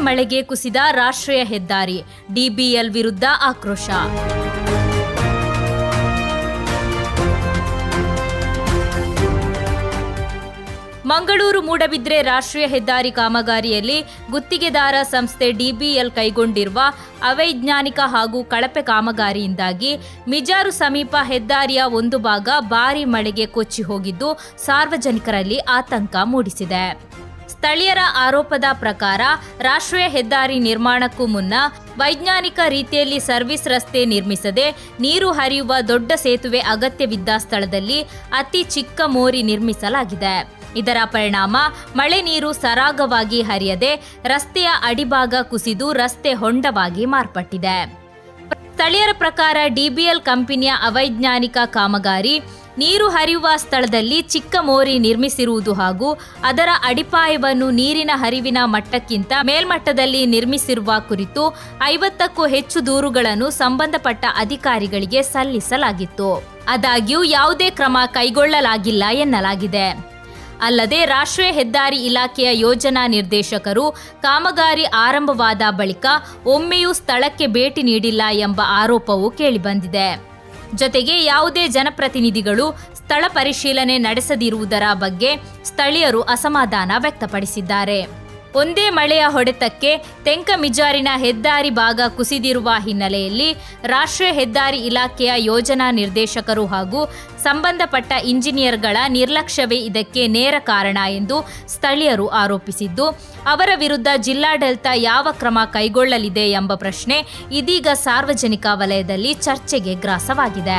ಮಳೆಗೆ ಕುಸಿದ ರಾಷ್ಟ್ರೀಯ ಹೆದ್ದಾರಿ, ಡಿಬಿಎಲ್ ವಿರುದ್ಧ ಆಕ್ರೋಶ. ಮಂಗಳೂರು ಮೂಡಬಿದ್ರೆ ರಾಷ್ಟ್ರೀಯ ಹೆದ್ದಾರಿ ಕಾಮಗಾರಿಯಲ್ಲಿ ಗುತ್ತಿಗೆದಾರ ಸಂಸ್ಥೆ ಡಿಬಿಎಲ್ ಕೈಗೊಂಡಿರುವ ಅವೈಜ್ಞಾನಿಕ ಹಾಗೂ ಕಳಪೆ ಕಾಮಗಾರಿಯಿಂದಾಗಿ ಮಿಜಾರು ಸಮೀಪ ಹೆದ್ದಾರಿಯ ಒಂದು ಭಾಗ ಭಾರೀ ಮಳೆಗೆ ಕೊಚ್ಚಿ ಹೋಗಿದ್ದು ಸಾರ್ವಜನಿಕರಲ್ಲಿ ಆತಂಕ ಮೂಡಿಸಿದೆ. ಸ್ಥಳೀಯರ ಆರೋಪದ ಪ್ರಕಾರ ರಾಷ್ಟ್ರೀಯ ಹೆದ್ದಾರಿ ನಿರ್ಮಾಣಕ್ಕೂ ಮುನ್ನ ವೈಜ್ಞಾನಿಕ ರೀತಿಯಲ್ಲಿ ಸರ್ವಿಸ್ ರಸ್ತೆ ನಿರ್ಮಿಸದೆ ನೀರು ಹರಿಯುವ ದೊಡ್ಡ ಸೇತುವೆ ಅಗತ್ಯವಿದ್ದ ಸ್ಥಳದಲ್ಲಿ ಅತಿ ಚಿಕ್ಕ ಮೋರಿ ನಿರ್ಮಿಸಲಾಗಿದೆ. ಇದರ ಪರಿಣಾಮ ಮಳೆ ನೀರು ಸರಾಗವಾಗಿ ಹರಿಯದೆ ರಸ್ತೆಯ ಅಡಿಭಾಗ ಕುಸಿದು ರಸ್ತೆ ಹೊಂಡವಾಗಿ ಮಾರ್ಪಟ್ಟಿದೆ. ಸ್ಥಳೀಯರ ಪ್ರಕಾರ ಡಿಬಿಎಲ್ ಕಂಪನಿಯ ಅವೈಜ್ಞಾನಿಕ ಕಾಮಗಾರಿ ನೀರು ಹರಿಯುವ ಸ್ಥಳದಲ್ಲಿ ಚಿಕ್ಕ ಮೋರಿ ನಿರ್ಮಿಸಿರುವುದು ಹಾಗೂ ಅದರ ಅಡಿಪಾಯವನ್ನು ನೀರಿನ ಹರಿವಿನ ಮಟ್ಟಕ್ಕಿಂತ ಮೇಲ್ಮಟ್ಟದಲ್ಲಿ ನಿರ್ಮಿಸಿರುವ ಕುರಿತು 50ಕ್ಕೂ ಹೆಚ್ಚು ದೂರುಗಳನ್ನು ಸಂಬಂಧಪಟ್ಟ ಅಧಿಕಾರಿಗಳಿಗೆ ಸಲ್ಲಿಸಲಾಗಿತ್ತು. ಆದಾಗ್ಯೂ ಯಾವುದೇ ಕ್ರಮ ಕೈಗೊಳ್ಳಲಾಗಿಲ್ಲ ಎನ್ನಲಾಗಿದೆ. ಅಲ್ಲದೆ ರಾಷ್ಟ್ರೀಯ ಹೆದ್ದಾರಿ ಇಲಾಖೆಯ ಯೋಜನಾ ನಿರ್ದೇಶಕರು ಕಾಮಗಾರಿ ಆರಂಭವಾದ ಬಳಿಕ ಒಮ್ಮೆಯೂ ಸ್ಥಳಕ್ಕೆ ಭೇಟಿ ನೀಡಿಲ್ಲ ಎಂಬ ಆರೋಪವೂ ಕೇಳಿಬಂದಿದೆ. ಜೊತೆಗೆ ಯಾವುದೇ ಜನಪ್ರತಿನಿಧಿಗಳು ಸ್ಥಳ ಪರಿಶೀಲನೆ ನಡೆಸದಿರುವುದರ ಬಗ್ಗೆ ಸ್ಥಳೀಯರು ಅಸಮಾಧಾನ ವ್ಯಕ್ತಪಡಿಸಿದ್ದಾರೆ. ಒಂದೇ ಮಳೆಯ ಹೊಡೆತಕ್ಕೆ ತೆಂಕ ಮಿಜಾರಿನ ಹೆದ್ದಾರಿ ಭಾಗ ಕುಸಿದಿರುವ ಹಿನ್ನೆಲೆಯಲ್ಲಿ ರಾಷ್ಟ್ರೀಯ ಹೆದ್ದಾರಿ ಇಲಾಖೆಯ ಯೋಜನಾ ನಿರ್ದೇಶಕರು ಹಾಗೂ ಸಂಬಂಧಪಟ್ಟ ಇಂಜಿನಿಯರ್ಗಳ ನಿರ್ಲಕ್ಷ್ಯವೇ ಇದಕ್ಕೆ ನೇರ ಕಾರಣ ಎಂದು ಸ್ಥಳೀಯರು ಆರೋಪಿಸಿದ್ದು, ಅವರ ವಿರುದ್ಧ ಜಿಲ್ಲಾಡಳಿತ ಯಾವ ಕ್ರಮ ಕೈಗೊಳ್ಳಲಿದೆ ಎಂಬ ಪ್ರಶ್ನೆ ಇದೀಗ ಸಾರ್ವಜನಿಕ ವಲಯದಲ್ಲಿ ಚರ್ಚೆಗೆ ಗ್ರಾಸವಾಗಿದೆ.